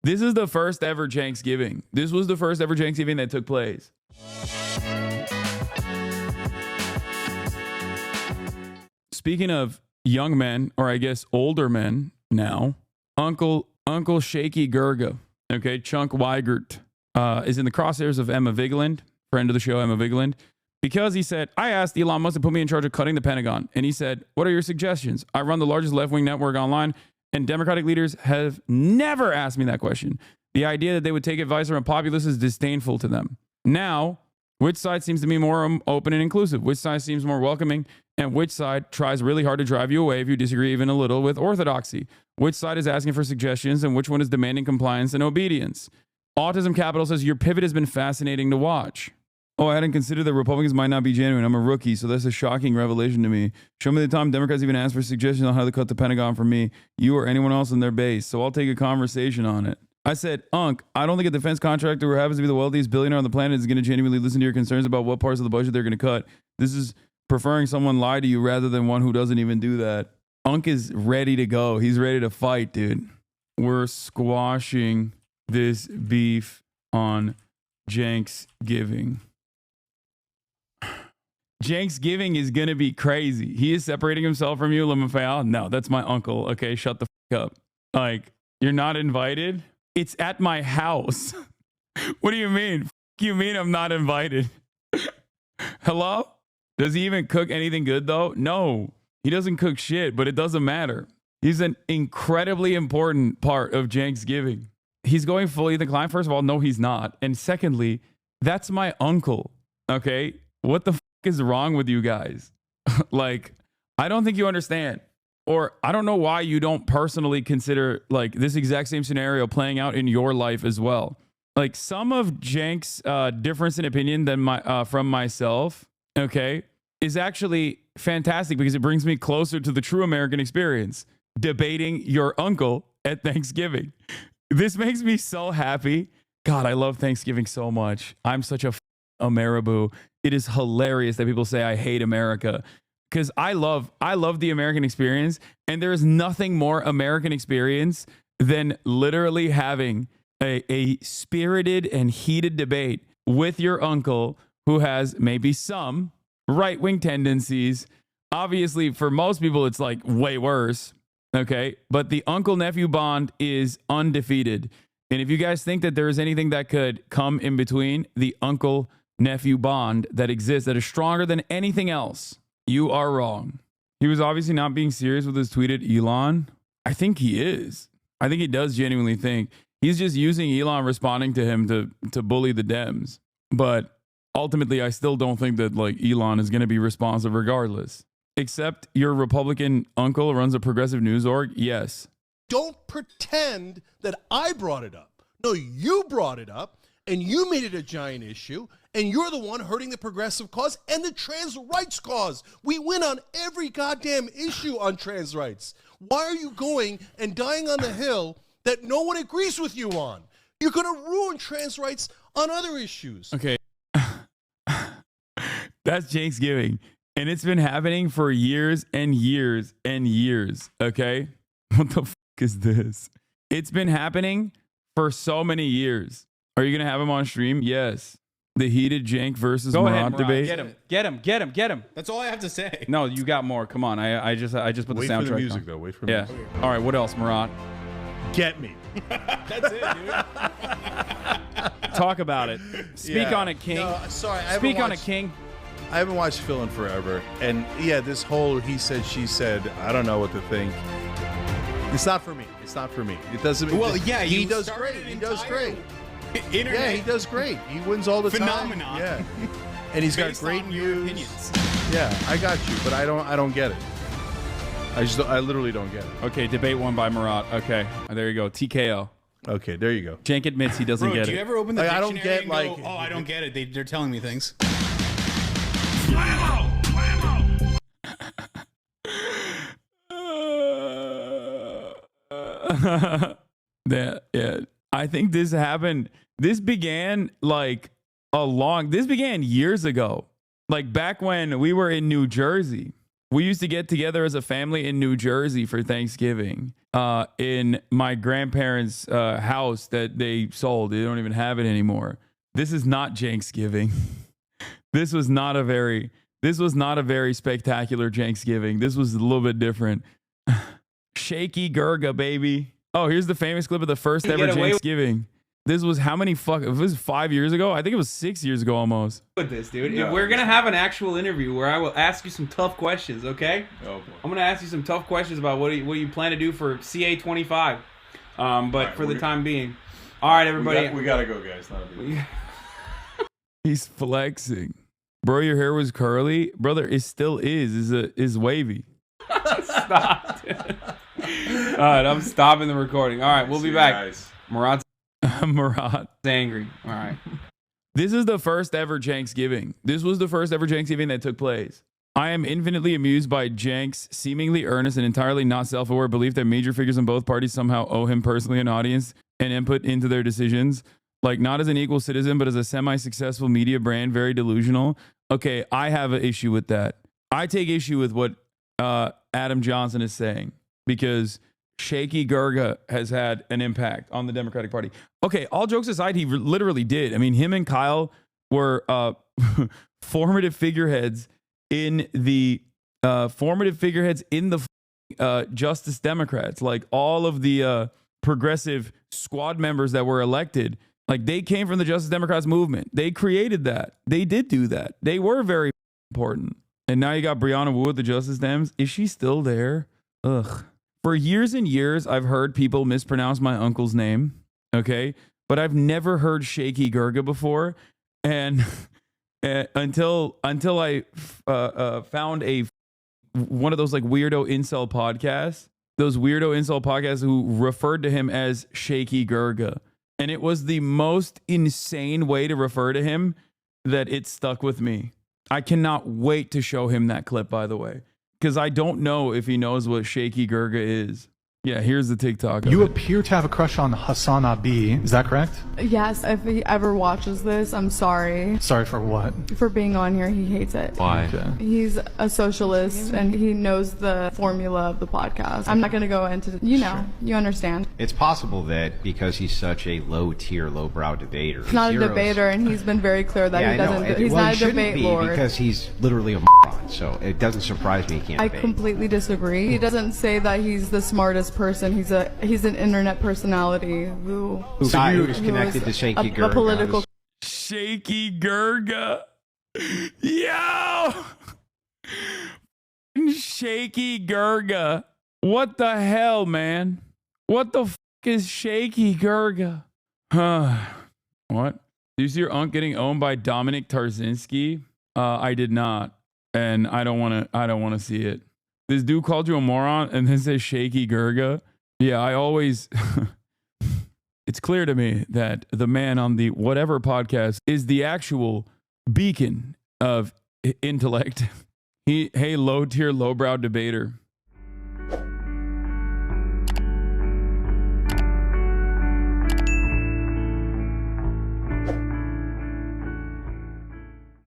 This is the first ever Thanksgiving. This was the first ever Thanksgiving that took place. Speaking of young men, or I guess older men now, Uncle Shaky Gurga, okay, Chunk Weigert, is in the crosshairs of Emma Vigeland, friend of the show, Emma Vigeland, because he said, I asked Elon Musk to put me in charge of cutting the Pentagon. And he said, what are your suggestions? I run the largest left-wing network online, and Democratic leaders have never asked me that question. The idea that they would take advice from a populace is disdainful to them. Now, which side seems to be more open and inclusive? Which side seems more welcoming? And which side tries really hard to drive you away if you disagree even a little with orthodoxy? Which side is asking for suggestions, and which one is demanding compliance and obedience? Autism Capital says, your pivot has been fascinating to watch. Oh, I hadn't considered that Republicans might not be genuine. I'm a rookie, so that's a shocking revelation to me. Show me the time Democrats even asked for suggestions on how to cut the Pentagon for me, you, or anyone else in their base, so I'll take a conversation on it. I said, Unc, I don't think a defense contractor who happens to be the wealthiest billionaire on the planet is going to genuinely listen to your concerns about what parts of the budget they're going to cut. This is preferring someone lie to you rather than one who doesn't even do that. Unc is ready to go. He's ready to fight, dude. We're squashing this beef on Thanksgiving. Thanksgiving is going to be crazy. He is separating himself from you, LaMaFeo. No, that's my uncle. Okay, shut the f up. Like, you're not invited? It's at my house. What do you mean? F you mean I'm not invited? Hello? Does he even cook anything good, though? No, he doesn't cook shit, but it doesn't matter. He's an incredibly important part of Thanksgiving. He's going fully decline. First of all, no, he's not. And secondly, that's my uncle. Okay? What the f is wrong with you guys? Like, I don't think you understand. Or I don't know why you don't personally consider like this exact same scenario playing out in your life as well. Like some of Cenk's difference in opinion than from myself, okay, is actually fantastic because it brings me closer to the true American experience, debating your uncle at Thanksgiving. This makes me so happy. God, I love Thanksgiving so much. I'm such a Ameriboo. It is hilarious that people say I hate America. Because I love the American experience, and there is nothing more American experience than literally having a spirited and heated debate with your uncle who has maybe some right-wing tendencies. Obviously, for most people, it's like way worse, okay? But the uncle-nephew bond is undefeated. And if you guys think that there is anything that could come in between the uncle-nephew bond that exists that is stronger than anything else, you are wrong. He was obviously not being serious with his tweet at Elon. I think he is. I think he does genuinely think. He's just using Elon responding to him to bully the Dems. But ultimately, I still don't think that like Elon is going to be responsive regardless. Except your Republican uncle runs a progressive news org. Yes. Don't pretend that I brought it up. No, you brought it up and you made it a giant issue. And you're the one hurting the progressive cause and the trans rights cause. We win on every goddamn issue on trans rights. Why are you going and dying on the hill that no one agrees with you on? You're going to ruin trans rights on other issues. Okay. That's Thanksgiving. And it's been happening for years and years and years. Okay. What the f is this? It's been happening for so many years. Are you going to have him on stream? Yes. The heated Cenk versus Murat debate. Get him. That's all I have to say. No, you got more. Come on. I just put the Wait soundtrack for the music, on. though. Wait for the music. All right. What else, Murat? Get me. That's it, dude. Talk about it. Speak on it, King. No, sorry. Speak on it, King. I haven't watched Phil in forever. And yeah, this whole he said, she said, I don't know what to think. It's not for me. It's not for me. It doesn't. Well, yeah, he does great. He does great. Yeah, he does great. He wins all the phenomenon. time. Yeah, and he's got great news. Yeah, I got you, but I don't get it. I literally don't get it. Okay, debate won by Murat. Okay, there you go. TKO. Okay, there you go. Cenk admits he doesn't get it. Do you ever open the Like, I don't dictionary get, and like- go, oh, I don't get it. They're telling me things. Yeah. I think this happened. This began this began years ago. Like back when we were in New Jersey. We used to get together as a family in New Jersey for Thanksgiving. in my grandparents' house that they sold. They don't even have it anymore. This is not Thanksgiving. This was not a very spectacular Thanksgiving. This was a little bit different. Shaky Gurga, baby. Oh, here's the famous clip of the first ever Thanksgiving. This was how many if it was 5 years ago? I think it was 6 years ago almost. With this, dude. No, We're going to have an actual interview where I will ask you some tough questions, okay? Oh, boy. I'm going to ask you some tough questions about what you plan to do for CA25. But for the time being. All right, everybody. We got to go, guys. Not a big deal. He's flexing. Bro, your hair was curly. Brother, it still is wavy. Stop, dude. All right, I'm stopping the recording. All right, we'll be back. Guys. Murat's Murat. angry. All right. This is the first ever Thanksgiving. This was the first ever Thanksgiving that took place. I am infinitely amused by Cenk's seemingly earnest and entirely not self-aware belief that major figures in both parties somehow owe him personally an audience and input into their decisions. Like, not as an equal citizen, but as a semi-successful media brand, very delusional. Okay, I have an issue with that. I take issue with what Adam Johnson is saying because Shaky Gurga has had an impact on the Democratic Party. Okay, all jokes aside, he literally did. I mean, him and Kyle were formative figureheads in the Justice Democrats. Like all of the progressive squad members that were elected, like they came from the Justice Democrats movement. They created that. They did do that. They were very important. And now you got Brianna Wu at the Justice Dems. Is she still there? Ugh. For years and years, I've heard people mispronounce my uncle's name. Okay. But I've never heard Shaky Gurga before. And until I found one of those like weirdo incel podcasts, those weirdo incel podcasts who referred to him as Shaky Gurga. And it was the most insane way to refer to him that it stuck with me. I cannot wait to show him that clip, by the way, because I don't know if he knows what Shaky Gurga is. Yeah, here's the TikTok. You appear to have a crush on HasanAbi. Is that correct? Yes, if he ever watches this, I'm sorry. Sorry for what? For being on here, he hates it. Why? Okay. He's a socialist and he knows the formula of the podcast. I'm not going to go into, you understand. It's possible that because he's such a low-tier, low-brow debater. He's not a debater, and he's been very clear that he doesn't. He's not a debate lord. Because he's literally a moron, so it doesn't surprise me he can't I debate. completely disagree. He doesn't say that he's the smartest person. He's an internet personality who is connected to Shaky Gurga. A political Shaky Gurga. Yo! Shaky Gurga. What the hell, man? What the f is Shaky Gurga? What? Do you see your aunt getting owned by Dominic Tarzinski? I did not. And I don't want to see it. This dude called you a moron and then says Shaky Gurga. Yeah, I always, it's clear to me that the man on the whatever podcast is the actual beacon of intellect. Hey, low tier, lowbrow debater.